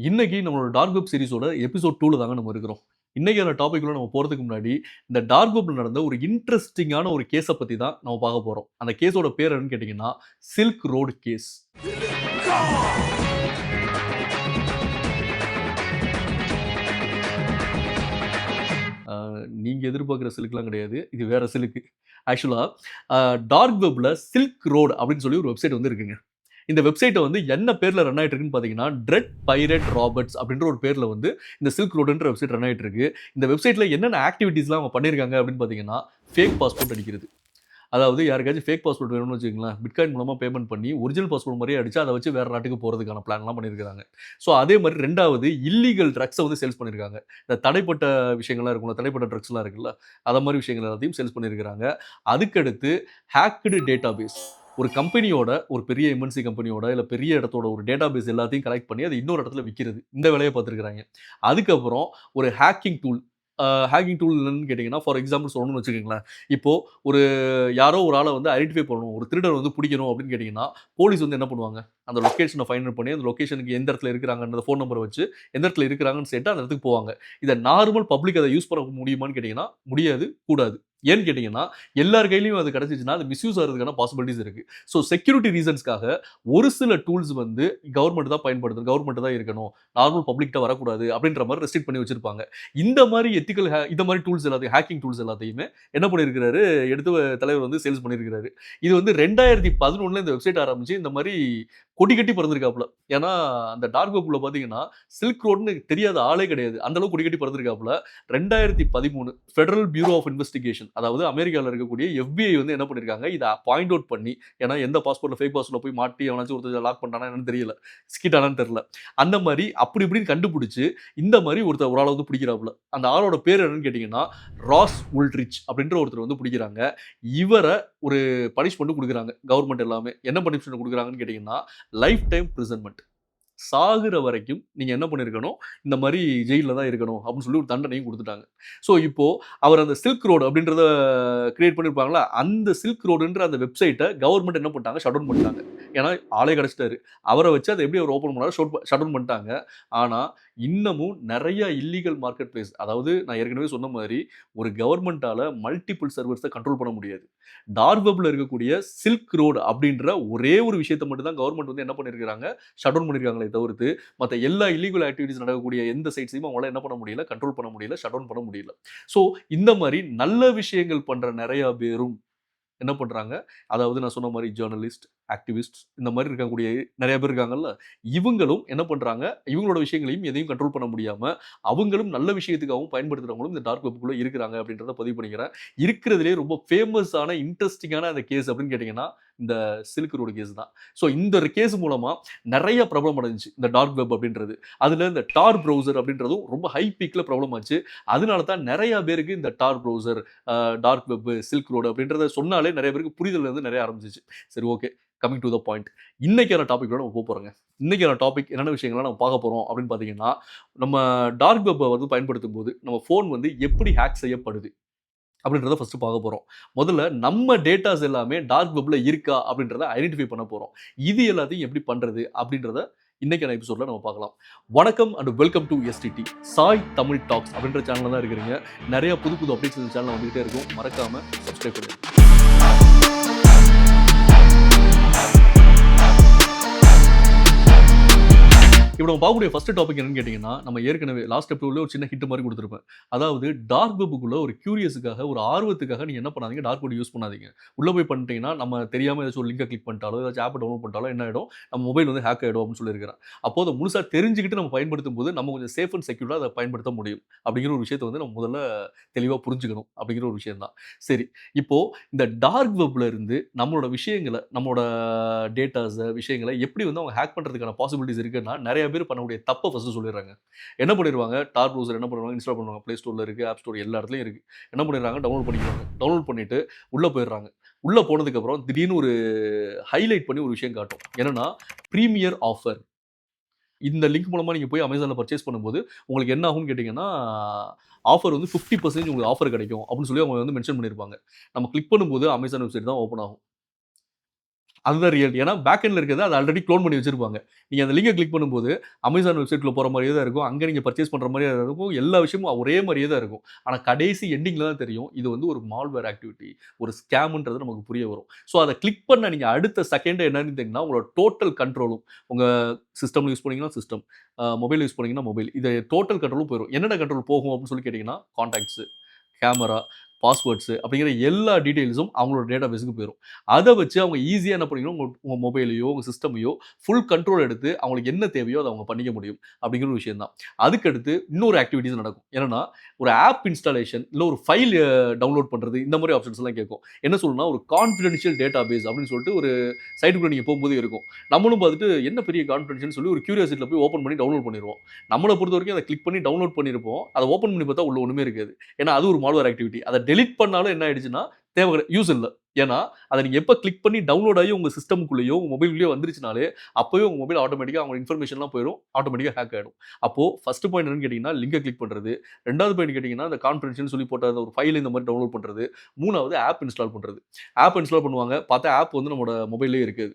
இன்னைக்கு நம்மளோட dark web சீரிஸோட episode 2ல தாங்க நம்ம இருக்கிறோம். இன்னைக்கான டாபிக்குள்ள நம்ம போறதுக்கு முன்னாடி, இந்த டார்க் வெப்ல நடந்த ஒரு இன்ட்ரஸ்டிங்கான ஒரு கேஸ பத்தி தான் நம்ம பார்க்க போறோம். அந்த கேஸோட பேர் என்னன்னு கேட்டீங்கன்னா, சில்க் ரோட் கேஸ். அ நீங்க எதிர்பார்க்கிற சில்க்லாம் கிடையாது. இது வேற சில்க். ஆக்சுவலா டார்க் வெப்ல சில்க் ரோட் அப்படின்னு சொல்லி ஒரு வெப்சைட் வந்து இருக்குங்க. இந்த வெப்சைட்ட வந்து என்ன பேர்ல ரன் ஆயிட்டு இருக்குன்னு பார்த்தீங்கன்னா, ட்ரெட் பைரேட் ராபர்ட்ஸ் அப்படின்ற ஒரு பேர்ல வந்து இந்த சில்க் ரோடுன்ற வெப்சைட் ரன் ஆயிட்டு இருக்கு. இந்த வெப்சைட்ல என்னென்ன ஆக்டிவிட்டீஸ்லாம் அவங்க பண்ணியிருக்காங்க அப்படின்னு பார்த்தீங்கன்னா, ஃபேக் பாஸ்போர்ட் அடிக்கிறது. அதாவது யாருக்காச்சும் ஃபேக் பாஸ்போர்ட் வேணும்னு வச்சுக்கங்களேன், பிட்காயின் மூலமா பேமெண்ட் பண்ணி ஒரிஜினல் பாஸ்போர்ட் மாரியே அடிச்சு அத வச்சு வேற நாட்டுக்கு போறதுக்கான பிளான்லாம் பண்ணியிருக்காங்க. ஸோ அதே மாரி 2வது இல்லீகல் ட்ரக்ஸ வந்து சேல்ஸ் பண்ணியிருக்காங்க. இந்த தடைப்பட்ட விஷயங்கள்லாம் இருக்கும்ல, தடைப்பட்ட ட்ரக்ஸ்லாம் இருக்குல்ல, அத மாரி விஷயங்கள் எல்லாத்தையும் சேல்ஸ் பண்ணியிருக்காங்க. அதுக்கடுத்து ஹேக்டு டேட்டாபேஸ். ஒரு கம்பெனியோட ஒரு பெரிய எம்.என்.சி கம்பெனியோட இல்ல பெரிய இடத்தோட ஒரு டேட்டாபேஸ் எல்லாத்தையும் கலெக்ட் பண்ணி, அத இன்னொரு இடத்துல விக்கிறது. இந்த வேலைய பார்த்துருக்காங்க. அதுக்கப்புறம் ஒரு ஹேக்கிங் டூல். ஹேக்கிங் டூல் என்னன்னு கேட்டீங்கன்னா, ஃபார் எக்ஸாம்பிள் சொல்லணும்னு வச்சுக்கங்களேன். இப்போ ஒரு யாரோ ஒரு ஆள வந்து ஐடென்டிஃபை பண்ணணும். ஒரு திருடன வந்து புடிக்கணும் அப்படின்னு கேட்டீங்கன்னா, போலீஸ் வந்து என்ன பண்ணுவாங்க? அந்த லொகேஷன ஃபைண்ட் அவுட் பண்ணி, அந்த லொகேஷனுக்கு எந்த இடத்துல இருக்கிறாங்கன்ற ஃபோன் நம்பர வச்சு, எந்த இடத்துல இருக்கிறாங்கன்னு சொல்லிட்டு அந்த இடத்துக்கு போவாங்க. இத நார்மல் பப்ளிக் அத யூஸ் பண்ண முடியுமான்னு கேட்டீங்கன்னா, முடியாது, கூடாது. ஏன்னு கேட்டீங்கன்னா, எல்லார் கையிலயும் அது கிடைச்சுச்சுன்னா, அது மிஸ்யூஸ் ஆகுறதுக்கான பாசிபிலிட்டீஸ் இருக்கு. ஸோ செக்யூரிட்டி ரீசன்ஸ்க்காக ஒரு சில டூல்ஸ் வந்து கவர்ன்மெண்ட் தான் பயன்படுத்தணும். கவர்ன்மெண்ட் தான் இருக்கணும். நார்மல் பப்ளிக்ட்ட வரக்கூடாது அப்படின்ற மாரி ரெஸ்ட்ரிக்ட் பண்ணி வச்சிருப்பாங்க. இந்த மாரி எத்திக்கல் இந்த மாரி டூல்ஸ் எல்லாத்தையும் ஹேக்கிங் டூல்ஸ் எல்லாத்தையுமே என்ன பண்ணியிருக்கிறாரு, எடுத்து தலைவர் வந்து சேல்ஸ் பண்ணியிருக்கிறாரு. இது வந்து 2011ல இந்த வெப்சைட் ஆரம்பிச்சு இந்த மாரி கொடி கட்டி பறந்திருக்காப்புல. ஏன்னா, அந்த டார்க் வெப்ல பார்த்தீங்கன்னா, சில்க் ரோடுன்னு தெரியாத ஆளே கிடையாது. அந்த அளவுக்கு கொடி கட்டி பறந்திருக்காப்புல. 2013 ஃபெடரல் பியூரோ ஆஃப் இன்வெஸ்டிகேஷன் அதாவது அமெரிக்கால இருக்கக்கூடிய FBI வந்து என்ன பண்ணியிருக்காங்க, இத பாயிண்ட் அவுட் பண்ணி ஏன்னா எந்த பாஸ்போர்ட்ல ஃபேக் பாஸ்போர்ட்ல போய் மாட்டி எவனாச்சும் ஒருத்தன் லாக் பண்ணிட்டானா என்னன்னு தெரியல. சிக்கிட்டானான்னு தெரியல. அந்த மாரி அப்படி இப்படின்னு கண்டுபிடிச்சு, இந்த மாரி ஒரு ஆள வந்து பிடிக்கிறாப்புல. அந்த ஆளோட பேர் என்னன்னு கேட்டீங்கன்னா, ராஸ் உல்ட்ரிச் அப்படின்ற ஒருத்தர் வந்து பிடிக்கிறாங்க. இவர ஒரு பனிஷ்மென்ட் குடுக்குறாங்க. கவர்ன்மெண்ட் எல்லாமே. என்ன பனிஷ்மென்ட் குடுக்குறாங்கன்னு கேட்டீங்கன்னா, லைஃப் டைம் பிரிசன்மென்ட். சாகுற வரைக்கும் நீங்க என்ன பண்ணியிருக்கணும், இந்த மாரி ஜெயில்ல தான் இருக்கணும் அப்படின்னு சொல்லி ஒரு தண்டனையும் குடுத்துட்டாங்க. ஸோ இப்போ அவர் அந்த சில்க் ரோடு அப்படின்றத கிரியேட் பண்ணியிருப்பாங்கல்ல, அந்த சில்க் ரோடுன்ற அந்த வெப்சைட்ட கவர்ன்மெண்ட் என்ன பண்ணிட்டாங்க, ஷட் டவுன் பண்ணிட்டாங்க. ஏன்னா ஆளே கிடைச்சிட்டாரு. அவர வச்சு அத எப்படி அவர் ஓப்பன் பண்ணாரோ ஷட் டவுன் பண்ணிட்டாங்க. ஆனா இன்னமும் நெறைய இல்லீகல் மார்க்கெட் பிளேஸ் அதாவது நான் ஏற்கனவே சொன்ன மாரி ஒரு கவர்ன்மென்ட்டால மல்டிபிள் சர்வர்ஸ கண்ட்ரோல் பண்ண முடியாது. டார்க் வெப்ல இருக்கக்கூடிய சில்க் ரோடு அப்படின்ற ஒரே ஒரு விஷயத்த மட்டும் தான் கவர்ன்மெண்ட் வந்து என்ன பண்ணியிருக்காங்க, ஷட் டவுன் பண்ணியிருக்காங்களே தவிர்த்து, மத்த எல்லா இல்லீகல் ஆக்டிவிட்டீஸ் நடக்கக்கூடிய எந்த சைட்ஸையும் அவங்களால என்ன பண்ண முடியல, கண்ட்ரோல் பண்ண முடியல, ஷட் டவுன் பண்ண முடியல. ஸோ இந்த மாரி நல்ல விஷயங்கள் பண்ற நெறைய பேரும் என்ன பண்றாங்க, அதாவது நான் சொன்ன மாரி ஜர்னலிஸ்ட், ஆக்டிவிஸ்ட்ஸ் இந்த மாரி இருக்கக்கூடிய நெறைய பேர் இருக்காங்கல்ல, இவங்களும் என்ன பண்றாங்க, இவங்களோட விஷயங்களையும் எதையும் கண்ட்ரோல் பண்ண முடியாம, அவங்களும் நல்ல விஷயத்துக்காகவும் பயன்படுத்துறவங்களும் இந்த டார்க் வெப்க்குள்ள இருக்கிறாங்க அப்படின்றத பதிவு பண்ணிக்கிறேன். இருக்கிறதிலேயே ரொம்ப ஃபேமஸான, இன்ட்ரஸ்டிங்கான அந்த கேஸ் அப்படின்னு கேட்டீங்கன்னா, இந்த சில்க் ரோடு கேஸ் தான். ஸோ இந்த ஒரு கேஸ் மூலமா நெறைய பிரபலம் அடைஞ்சுச்சு. இந்த டார்க் வெப் அப்படின்றது. அதுல இந்த டார் ப்ரௌசர் அப்படின்றதும் ரொம்ப ஹை பீக்ல பிரபலம் ஆச்சு. அதனால தான் நெறைய பேருக்கு இந்த Tor browser, dark web, silk road அப்படின்றத சொன்னாலே நெறைய பேருக்கு புரிதல் வந்து நெறைய ஆரம்பிச்சுச்சு. சரி okay. Coming to the point. இன்னைக்கான டாபிக்ல நம்ம போறோங்க. இன்னைக்கான டாபிக் என்னென்ன விஷயங்கள்லாம் நம்ம பார்க்க போறோம் அப்படின்னு பார்த்தீங்கன்னா, நம்ம டார்க் வெப்ப வந்து பயன்படுத்தும்போது நம்ம ஃபோன் வந்து எப்படி ஹேக் செய்யப்படுது? அப்படின்றத ஃபர்ஸ்ட் பார்க்க போறோம். முதல்ல நம்ம டேட்டாஸ் எல்லாமே டார்க் வெப்ல இருக்கா அப்படின்றத ஐடென்டிஃபை பண்ண போறோம். இது எல்லாத்தையும் எப்படி பண்றது அப்படின்றத இன்னைக்கான எபிசோட்ல நம்ம பார்க்கலாம். வணக்கம் and welcome to STD chai Tamil talks அப்படின்ற சேனல்ல தான் இருக்கிறீங்க. நிறைய புது புது அப்டேட்ஸ் இந்த சேனல்ல வந்துகிட்டே இருக்கும். மறக்காம சப்ஸ்கிரைப் பண்ணுங்க. இப்போ நம்ம பார்க்கக்கூடிய ஃபர்ஸ்ட் டாபிக் என்னன்னு கேட்டீங்கன்னா, நம்ம ஏற்கனவே லாஸ்ட் எபிசோட்ல ஒரு சின்ன ஹிண்ட் மாரி குடுத்திருப்பேன். அதாவது டார்க் வெப்க்குள்ள ஒரு கியூரியஸ்க்காக, ஒரு ஆர்வத்துக்காக நீங்க என்ன பண்ணாதீங்க, டார்க் வெப் யூஸ் பண்ணாதீங்க. உள்ள போய் பண்ணிட்டீங்கன்னா, நம்ம தெரியாம ஏதாச்சும் ஒரு லிங்க கிளிக் பண்ணிட்டாலோ, ஏதாச்சும் ஆப் டவுன்லோட் பண்ணிட்டாலோ என்ன ஆயிடும், நம்ம மொபைல் வந்து ஹேக் ஆயிடும் அப்படின்னு சொல்லியிருக்கிறேன். அப்போ அத முழுசா தெரிஞ்சுக்கிட்டு நம்ம பயன்படுத்தும்போது, நம்ம கொஞ்சம் சேஃப் அண்ட் செக்யூர்டா அத பயன்படுத்த முடியும். அப்படிங்கிற ஒரு விஷயத்த வந்து நம்ம முதல்ல தெளிவா புரிஞ்சுக்கணும். அப்படிங்கிற ஒரு விஷயம் தான். சரி, இப்போ இந்த டார்க் வெப்ல இருந்து நம்மளோட விஷயங்கள, நம்மளோட டேட்டாஸ, விஷயங்கள எப்படி வந்து அவங்க ஹேக் பண்றதுக்கான பாசிபிலிட்டீஸ் இருக்குன்னா, நெறைய பேர் பண்ணக்கூடிய தப்ப ஃபர்ஸ்ட் சொல்லிடுறாங்க. என்ன பண்ணிருவாங்க, டார் ப்ரௌசர் என்ன பண்ணுவாங்க, இன்ஸ்டால் பண்ணுவாங்க. Play Storeல இருக்கு, App Store எல்லா இடத்துலயும் இருக்கு. என்ன பண்ணிடுறாங்க, டவுன்லோட் பண்ணிக்கிறாங்க. டவுன்லோட் பண்ணிட்டு உள்ள போயிடுறாங்க. உள்ள போனதுக்கு அப்புறம் திடீர்னு ஒரு ஹைலைட் பண்ணி ஒரு விஷயம் காட்டும். என்னன்னா, பிரீமியர் ஆஃபர். இந்த லிங்க் மூலமா நீங்க போய் Amazonல பர்ச்சேஸ் பண்ணும்போது, உங்களுக்கு என்ன ஆகும்னு கேட்டீங்கன்னா, ஆஃபர் வந்து 50% உங்களுக்கு ஆஃபர் கிடைக்கும் அப்படின்னு சொல்லி அவங்க வந்து மென்ஷன் பண்ணியிருப்பாங்க. நம்ம கிளிக் பண்ணும்போது Amazon வெப்சைட் தான் ஓப்பன் ஆகும். அதுதான் ரியாலிட்டி. ஏன்னா பேக் எண்ட்ல இருக்கிறது அது ஆல்ரெடி க்ளோன் பண்ணி வச்சிருப்பாங்க. நீங்க அந்த லிங்க கிளிக் பண்ணும்போது அமேசான் வெப்சைட்குள்ள போற மாரியே தான் இருக்கும். அங்க நீங்க பர்ச்சேஸ் பண்ற மாரியே தான் இருக்கும். எல்லா விஷயமும் ஒரே மாரியே தான் இருக்கும். ஆனா கடைசி எண்டிங்ல தான் தெரியும். இது வந்து ஒரு மால்வேர் ஆக்டிவிட்டி, ஒரு ஸ்கேம்ன்றது நமக்கு புரிய வரும். ஸோ அத கிளிக் பண்ண நீங்க அடுத்த செகண்ட் என்னன்னு தெரியுங்கன்னா, உங்களோட டோட்டல் கண்ட்ரோலும் உங்க சிஸ்டம்ல யூஸ் பண்ணீங்கன்னா சிஸ்டம், மொபைல் யூஸ் பண்ணீங்கன்னா மொபைல். இது டோட்டல் கண்ட்ரோலும் போயிரும். என்னென்ன கண்ட்ரோல் போகும் அப்படின்னு சொல்லி கேட்டீங்கன்னா, கான்டாக்ட்ஸ், கேமரா, பாஸ்வேர்ட்ஸ் அப்படிங்கிற எல்லா டீட்டெயில்ஸும் அவங்களோட டேட்டாபேஸ்க்கு போயிரும். அத வச்சு அவங்க ஈஸியா என்ன பண்ணிக்கணும், உங்க மொபைலையோ, உங்க சிஸ்டமையோ ஃபுல் கண்ட்ரோல் எடுத்து அவங்களுக்கு என்ன தேவையோ அத அவங்க பண்ணிக்க முடியும். அப்படிங்கிற ஒரு விஷயம் தான். அதுக்கடுத்து இன்னொரு ஆக்டிவிட்டீஸ் நடக்கும். என்னன்னா, ஒரு ஆப் இன்ஸ்டாலேஷன் இல்ல ஒரு ஃபைல் டவுன்லோட் பண்றது இந்த மாரி ஆப்ஷன்ஸ்லாம் கேட்கும். என்ன சொல்லும்னா, ஒரு கான்ஃபிடென்ஷியல் டேட்டாபேஸ் அப்படின்னு சொல்லிட்டு ஒரு சைட்டுக்குள்ள நீங்க போகும்போது இருக்கும். நம்மளும் பார்த்துட்டு என்ன பெரிய கான்ஃபிடென்ஷியல்னு சொல்லி ஒரு கியூரியாசிட்டில போய் ஓப்பன் பண்ணி டவுன்லோட் பண்ணிருவோம். நம்மள பொறுத்தவரைக்கும் அத கிளிக் பண்ணி டவுன்லோட் பண்ணியிருப்போம். அத ஓப்பன் பண்ணி பார்த்தா உள்ள ஒண்ணுமே இருக்காது. ஏன்னா அது ஒரு மால்வேர் ஆக்டிவிட்டி. அத டெலீட் பண்ணாலும் என்ன ஆயிடுச்சுன்னா, யூஸ் இல்ல. ஏன்னா, அத நீங்க எப்ப கிளிக் பண்ணி டவுன்லோட் ஆகி உங்க சிஸ்டம்க்குள்ளயோ, உங்க மொபைல்குள்ளயோ வந்துருச்சுனாலே, அப்பவே உங்க மொபைல் ஆட்டோமேட்டிக்கா அவங்க இன்ஃபர்மேஷன்லாம் போயிரும். ஆட்டோமேட்டிக்கா ஹேக் ஆயிடும். அப்போ ஃபர்ஸ்ட் பாயிண்ட் என்னன்னு கேட்டீங்கன்னா, லிங்க கிளிக் பண்றது. 2வது பாயிண்ட் கேட்டீங்கன்னா, அந்த கான்ஃபிடென்ஷியல்னு சொல்லி போட்ட அந்த ஒரு ஃபைல் இந்த மாரி டவுன்லோட் பண்றது. 3வது ஆப் இன்ஸ்டால் பண்றது. ஆப் இன்ஸ்டால் பண்ணுவாங்க. பார்த்தா ஆப் வந்து நம்மோட மொபைல்லயே இருக்காது.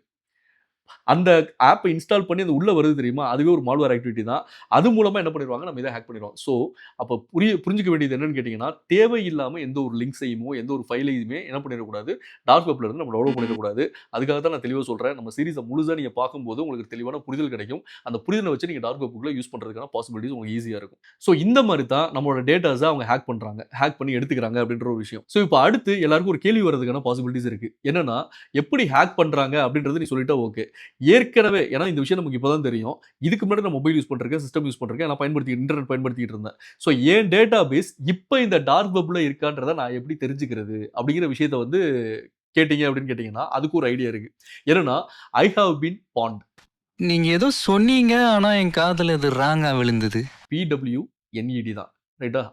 அந்த ஆப்ப இன்ஸ்டால் பண்ணி அது உள்ள வருது தெரியுமா? அதுவே ஒரு மால்வேர் ஆக்டிவிட்டி தான். அது மூலமா என்ன பண்ணிருவாங்க, நம்ம இத ஹேக் பண்ணிருவோம். ஸோ, அப்ப புரிஞ்சுக்க வேண்டியது என்னன்னு கேட்டீங்கன்னா, தேவையில்லாம எந்த ஒரு லிங்க்ஸையுமோ, எந்த ஒரு ஃபைலையுமே என்ன பண்ணிறக்கூடாது, டார்க் வெப்ல இருந்து நம்ம டவுன்லோட் பண்ணிறக்கூடாது. அதுக்காக தான் நான் தெளிவா சொல்றேன். நம்ம சீரிஸ முழுசா நீங்க பார்க்கும்போது உங்களுக்கு தெளிவான புரிதல் கிடைக்கும். அந்த புரிதல வச்சு நீங்க டார்க் வெப்க்குள்ள யூஸ் பண்றதுக்கான பாசிபிலிட்டீஸ் உங்களுக்கு ஈஸியா இருக்கும். ஸோ, இந்த மாரி தான் நம்மளோட டேட்டாஸ அவங்க ஹேக் பண்றாங்க. ஹேக் பண்ணி எடுத்துக்கிறாங்க அப்படின்ற ஒரு விஷயம். ஸோ, இப்ப அடுத்து எல்லாருக்கும் ஒரு கேள்வி வரதுக்கான பாசிபிலிட்டீஸ் இருக்கு. என்னன்னா, எப்படி ஹேக் பண்றாங்க அப்படின்றது நீ சொல்லிட்டா ஓகே. ஏற்கனவே ஏன்னா இந்த விஷயம் நமக்கு இப்ப தான் தெரியும். இதுக்கு முன்னாடி நான் மொபைல் யூஸ் பண்ணிருக்கேன், சிஸ்டம் யூஸ் பண்ணிருக்கேன். நான் இன்டர்நெட் பயன்படுத்திட்டு இருந்தேன். ஸோ என் டேட்டாபேஸ் இப்ப இந்த டார்க் வெப்ல இருக்கான்றத நான் எப்படி தெரிஞ்சுக்கிறது? அப்படிங்கிற விஷயத்த வந்து கேட்டீங்க அப்படின்னு கேட்டீங்கன்னா, அதுக்கு ஒரு ஐடியா இருக்கு. என்னன்னா, ஐ ஹேவ் பீன் பாண்ட். நீங்க ஏதோ சொன்னீங்க. ஆனா என் காதுல அது ராங்கா விழுந்தது. PWNED தான். ரைட்டா?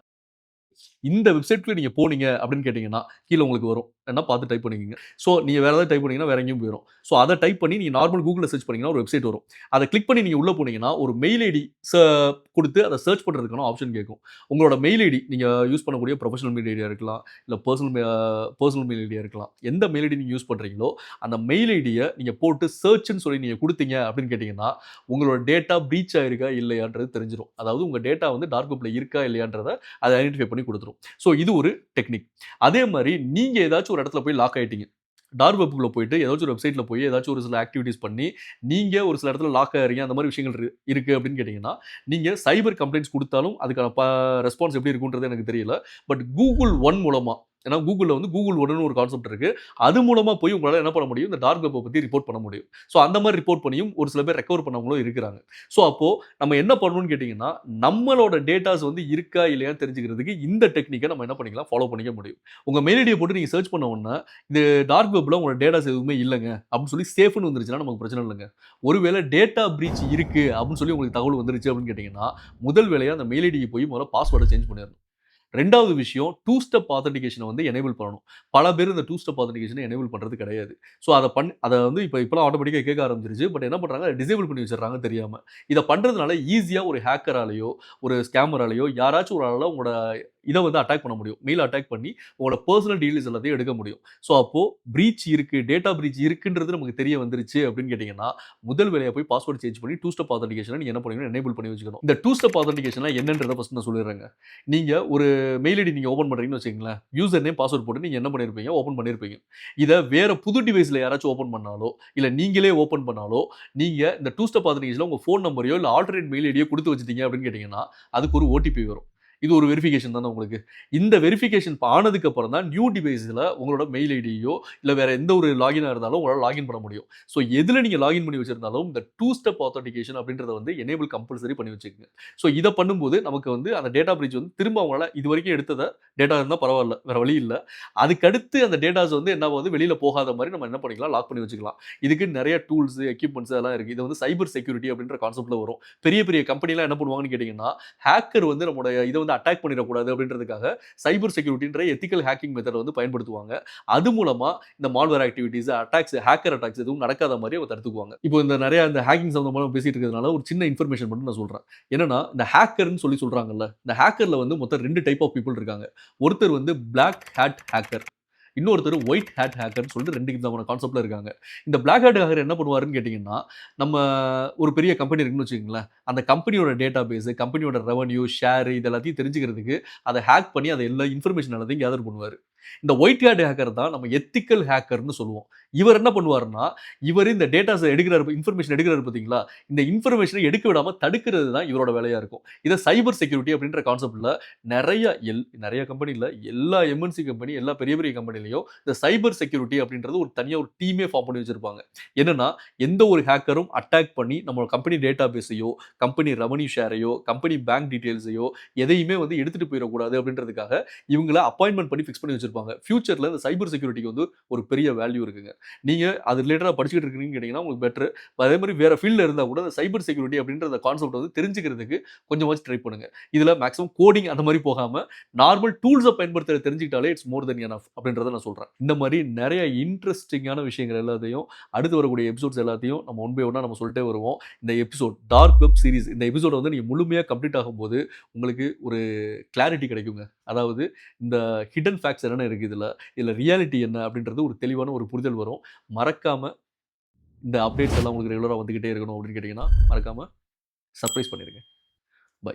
இந்த வெப்சைட்குள்ள நீங்க போனீங்க அப்படின்னு கேட்டீங்கன்னா, கீழ உங்களுக்கு வரும். வேணா பார்த்து டைப் பண்ணிக்கங்க. ஸோ நீங்க வேற ஏதாவது டைப் பண்ணீங்கன்னா வேற எங்கேயும் போயிரும். ஸோ அத டைப் பண்ணி நீங்க நார்மல் Googleல சர்ச் பண்ணீங்கன்னா ஒரு வெப்சைட் வரும். அத கிளிக் பண்ணி நீங்க உள்ள போனீங்கன்னா, ஒரு மெயில் ஐடி குடுத்து அத சர்ச் பண்றதுக்கான ஆப்ஷன் கேட்கும். உங்களோட மெயில் ஐடி நீங்க யூஸ் பண்ணக்கூடிய ப்ரொஃபஷனல் மெயில் ஐடியா இருக்கலாம். இல்ல பெர்சனல் மெயில் ஐடியா இருக்கலாம். எந்த மெயில் ஐடி நீங்க யூஸ் பண்றீங்களோ, அந்த மெயில் ஐடிய நீங்க போட்டு சர்ச்ன்னு சொல்லி நீங்க குடுத்தீங்க அப்படின்னு கேட்டீங்கன்னா, உங்களோட டேட்டா பிரீச் ஆயிருக்கா இல்லையான்றது தெரிஞ்சிரும். அதாவது உங்க டேட்டா வந்து டார்க் வெப்ல இருக்கா இல்லையான்றத அத ஐடென்டிஃபை பண்ணி குடுத்துரும். ஸோ இது ஒரு டெக்னிக். அதே மாரி நீங்க ஏதாச்சும் ஒரு இடத்துல போய் லாக் ஆயிட்டீங்க. டார்க் வெப்க்குள்ள போயிட்டு ஏதாச்சும் ஒரு வெப்சைட்ல போய் ஏதாச்சும் ஒரு சில ஆக்டிவிட்டீஸ் பண்ணி, நீங்க ஒரு சில இடத்துல லாக் ஆகுறீங்க. அந்த மாரி விஷயங்கள் இருக்கு அப்படின்னு கேட்டீங்கன்னா, நீங்க சைபர் கம்ப்ளைண்ட்ஸ் குடுத்தாலும் அதுக்கான ரெஸ்பான்ஸ் எப்படி இருக்கும்ன்றது எனக்கு தெரியல. பட் Google One மூலமா ஏன்னா Googleல வந்து Google Oneன்னு ஒரு கான்செப்ட் இருக்கு. அது மூலமா போய் உங்களால என்ன பண்ண முடியும்? இந்த டார்க் வெப்ப பத்தி ரிப்போர்ட் பண்ண முடியும். ஸோ அந்த மாரி ரிப்போர்ட் பண்ணியும் ஒரு சில பேர் ரெக்கவர் பண்ணவங்களும் இருக்கிறாங்க. ஸோ அப்போ நம்ம என்ன பண்ணணும்னு கேட்டீங்கன்னா, நம்மளோட டேட்டாஸ் வந்து இருக்கா இல்லையான்னு தெரிஞ்சுக்கிறதுக்கு இந்த டெக்னிக்க நம்ம என்ன பண்ணிக்கலாம்? ஃபாலோ பண்ணிக்க முடியும். உங்க மெயில் ஐடிய போட்டு நீங்க சர்ச் பண்ண உடனே, இது டார்க் வெப்ல உங்களோட டேட்டாஸ் எதுவுமே இல்லங்க. அப்படின்னு சொல்லி சேஃப்ன்னு வந்துருச்சுன்னா நமக்கு பிரச்சனை இல்லங்க. ஒருவேளை டேட்டா பிரீச் இருக்கு அப்படின்னு சொல்லி உங்களுக்கு தகவல் வந்துருச்சு அப்படின்னு கேட்டீங்கன்னா, முதல் வேலையா அந்த மெயில் ஐடிக்கு போய் முதல்ல பாஸ்வேர்ட சேஞ்ச் பண்ணிறணும். 2வது விஷயம் டூ ஸ்டெப் ஆத்தென்டிகேஷன வந்து எனேபிள் பண்ணணும். பல பேர் இந்த டூ ஸ்டெப் ஆத்தென்டிகேஷன எனேபிள் பண்றது கிடையாது. ஸோ அத வந்து இப்பலாம் ஆட்டோமேட்டிக்கா கேட்க ஆரம்பிச்சிருச்சு. பட் என்ன பண்றாங்க? டிசேபிள் பண்ணி வச்சுடுறாங்க தெரியாம. இத பண்றதுனால ஈஸியா ஒரு ஹேக்கராலயோ, ஒரு ஸ்கேமராலயோ யாராச்சும் ஒரு ஆளால உங்களோட இத வந்து அட்டாக் பண்ண முடியும். மெயில் அட்டாக் பண்ணி உங்களோட பெர்சனல் டீடைல்ஸ் எல்லாத்தையும் எடுக்க முடியும். ஸோ அப்போ பிரீச் இருக்கு, டேட்டா பிரீச் இருக்குன்றது நமக்கு தெரிய வந்துருச்சு அப்படின்னு கேட்டீங்கன்னா, முதல் வேலையா போய் பாஸ்வேர்ட் சேஞ்ச் பண்ணி டூ ஸ்டெப் ஆத்தென்டிகேஷன நீங்க என்ன பண்ணணும்? எனேபிள் பண்ணி வச்சுக்கணும். இந்த டூ ஸ்டெப் ஆத்தென்டிகேஷன்லாம் என்னன்றத ஃபர்ஸ்ட் நான் சொல்லிடுறேங்க. நீங்க ஒரு மெயில் ஐடி நீங்க ஓப்பன் பண்றீங்கன்னு வச்சுக்கங்களேன். யூசர் நேம், பாஸ்வேர்ட் போட்டு நீங்க என்ன பண்ணியிருப்பீங்க? ஓப்பன் பண்ணியிருப்பீங்க. இத வேற புது டிவைஸ்ல யாராச்சும் ஓப்பன் பண்ணாலோ, இல்ல நீங்களே ஓப்பன் பண்ணாலோ, நீங்க இந்த டூ ஸ்டெப் ஆத்தென்டிகேஷன்ல உங்க ஃபோன் நம்பரையோ, இல்ல ஆல்டர்னேட் மெயில் ஐடியோ குடுத்து வச்சுட்டீங்க அப்படின்னு கேட்டீங்கன்னா, அதுக்கு ஒரு ஓடிபி வரும். இது ஒரு வெரிஃபிகேஷன் தானே உங்களுக்கு. இந்த வெரிஃபிகேஷன் ஆனதுக்கு அப்புறம் தான் நியூ டிவைஸ்ல உங்களோட மெயில் ஐடியோ, இல்ல வேற எந்த ஒரு லாகினா இருந்தாலும் உங்களால லாகின் பண்ண முடியும். ஸோ எதுல நீங்க லாகின் பண்ணி வச்சிருந்தாலும் இந்த டூ ஸ்டெப் ஆத்தென்டிகேஷன் அப்படின்றத வந்து எனேபிள் கம்பல்சரி பண்ணி வச்சுக்கங்க. ஸோ இத பண்ணும்போது நமக்கு வந்து அந்த டேட்டா பிரீச் வந்து திரும்ப அவங்களால இதுவரைக்கும் எடுத்தத டேட்டா இருந்தா பரவால்ல. வேற வழி இல்ல. அதுக்கடுத்து அந்த டேட்டாஸ் வந்து என்ன ஆகுது வெளியில போகாத மாரி நம்ம என்ன பண்ணிக்கலாம்? லாக் பண்ணி வச்சுக்கலாம். இதுக்கு நெறைய டூல்ஸ், எக்யூப்மென்ட்ஸ் அதெல்லாம் இருக்கு. இது வந்து சைபர் செக்யூரிட்டி அப்படின்ற கான்செப்ட்ல வரும். பெரிய பெரிய கம்பெனிலாம் என்ன பண்ணுவாங்கன்னு கேட்டீங்கன்னா, ஹேக்கர் வந்து நம்முடைய இத வந்து அட்டாக் பண்ணிறக்கூடாது அப்படின்றதுக்காக சைபர் செக்யூரிட்டின்ற எத்திக்கல் ஹேக்கிங் மெத்தட வந்து பயன்படுத்துவாங்க. அது மூலமா இந்த malware activities, attacks, hacker attacks எதுவும் நடக்காத மாரி அவங்க தடுத்துக்குவாங்க. இப்போ இந்த நெறைய இந்த ஹேக்கிங் சம்பந்தமா பேசிட்டு இருக்கிறதுனால ஒரு சின்ன இன்ஃபர்மேஷன் மட்டும் நான் சொல்றேன். என்னன்னா, இந்த ஹேக்கர்ன்னு சொல்லி சொல்றாங்கல்ல. இந்த ஹேக்கர்ல வந்து மொத்தம் 2 டைப் ஆஃப் பீப்பிள் இருக்காங்க. ஒருத்தர் வந்து பிளாக் ஹேட் ஹேக்கர். இன்னொருத்தர் ஒயிட் ஹேட் ஹேக்கர்னு சொல்லிட்டு 2 விதமான கான்செப்ட்ல இருக்காங்க. இந்த பிளாக் ஹேட் ஹேக்கர் என்ன பண்ணுவாருன்னு கேட்டீங்கன்னா, நம்ம ஒரு பெரிய கம்பெனி இருக்குன்னு வச்சுக்கங்களேன். அந்த கம்பெனியோட டேட்டா பேஸ், கம்பெனியோட ரெவென்யூ, ஷேர் இது எல்லாத்தையும் தெரிஞ்சுக்கிறதுக்கு அத ஹேக் பண்ணி அத எல்லா இன்ஃபர்மேஷன் எல்லாத்தையும் கேதர் பண்ணுவாரு. இந்த ஒயிட் ஹேட் ஹேக்கர் தான் நம்ம எத்திக்கல் ஹேக்கர்னு சொல்லுவோம். இவர் என்ன பண்ணுவாருன்னா, இவரு இந்த டேட்டாஸ எடுக்குறாரு, இன்ஃபர்மேஷன் எடுக்குறாரு பார்த்தீங்களா? இந்த இன்ஃபர்மேஷன எடுக்க விடாம தடுக்கிறது தான் இவரோட வேலையா இருக்கும். இத சைபர் செக்யூரிட்டி அப்படின்ற கான்செப்ட்ல நெறைய கம்பெனி இல்ல, எல்லா எம்.என்.சி கம்பெனி, எல்லா பெரிய பெரிய கம்பெனிலயும் இந்த சைபர் செக்யூரிட்டி அப்படின்றது ஒரு தனியா ஒரு டீமே ஃபார்ம் பண்ணி வச்சிருப்பாங்க. என்னன்னா, எந்த ஒரு ஹேக்கரும் அட்டாக் பண்ணி நம்ம கம்பெனி டேட்டா பேஸையோ, கம்பெனி ரெவென்யூ ஷேரையோ, கம்பெனி பேங்க் டீட்டெயில்ஸையோ எதையுமே வந்து எடுத்துட்டு போயிறக்கூடாது அப்படின்றதுக்காக இவங்கள அப்பாயின்ட்மென்ட் பண்ணி ஃபிக்ஸ் பண்ணி வச்சிருப்பாங்க. ஃபியூச்சர்ல இந்த சைபர் செக்யூரிட்டிக்கு வந்து ஒரு பெரிய வேல்யூ இருக்குங்க. நீங்க அது ரிலேட்டடா படிச்சுக்கிட்டு இருக்கீங்கன்னு கேட்டீங்கன்னா உங்களுக்கு பெட்டர். அதே மாரி வேற ஃபீல்ட்ல இருந்தா கூட அந்த சைபர் செக்யூரிட்டி அப்படின்ற அந்த கான்செப்ட் வந்து தெரிஞ்சுக்கிறதுக்கு கொஞ்சமாச்சும் ட்ரை பண்ணுங்க. இதுல மேக்ஸிமம் கோடிங் அந்த மாரி போகாம நார்மல் டூல்ஸ பயன்படுத்த தெரிஞ்சுக்கிட்டாலே இட்ஸ் மோர் தென் எனஃப் அப்படின்றத நான் சொல்றேன். இந்த மாரி நெறைய இன்ட்ரஸ்டிங்கான விஷயங்கள் எல்லாத்தையும் அடுத்து வரக்கூடிய எபிசோட்ஸ் எல்லாத்தையும் நம்ம ஒன் பை ஒன்னா நம்ம சொல்லிட்டே வருவோம். இந்த எபிசோட் டார்க் வெப் சீரிஸ் இந்த எபிசோட வந்து நீங்க முழுமையா கம்ப்ளீட் ஆகும்போது உங்களுக்கு ஒரு கிளாரிட்டி கிடைக்குங்க. அதாவது இந்த ஹிடன் ஃபேக்ட்ஸ் என்னென்ன இருக்கு இதுல, இதுல ரியாலிட்டி என்ன அப்படின்றது ஒரு தெளிவான ஒரு புரிதல் வரும். மறக்காம இந்த அப்டேட்ஸ் எல்லாம் உங்களுக்கு ரெகுலரா வந்துகிட்டே இருக்கணும் அப்படின்னு கேட்டீங்கன்னா, மறக்காம சர்ப்ரைஸ் பண்ணிருங்க. பை.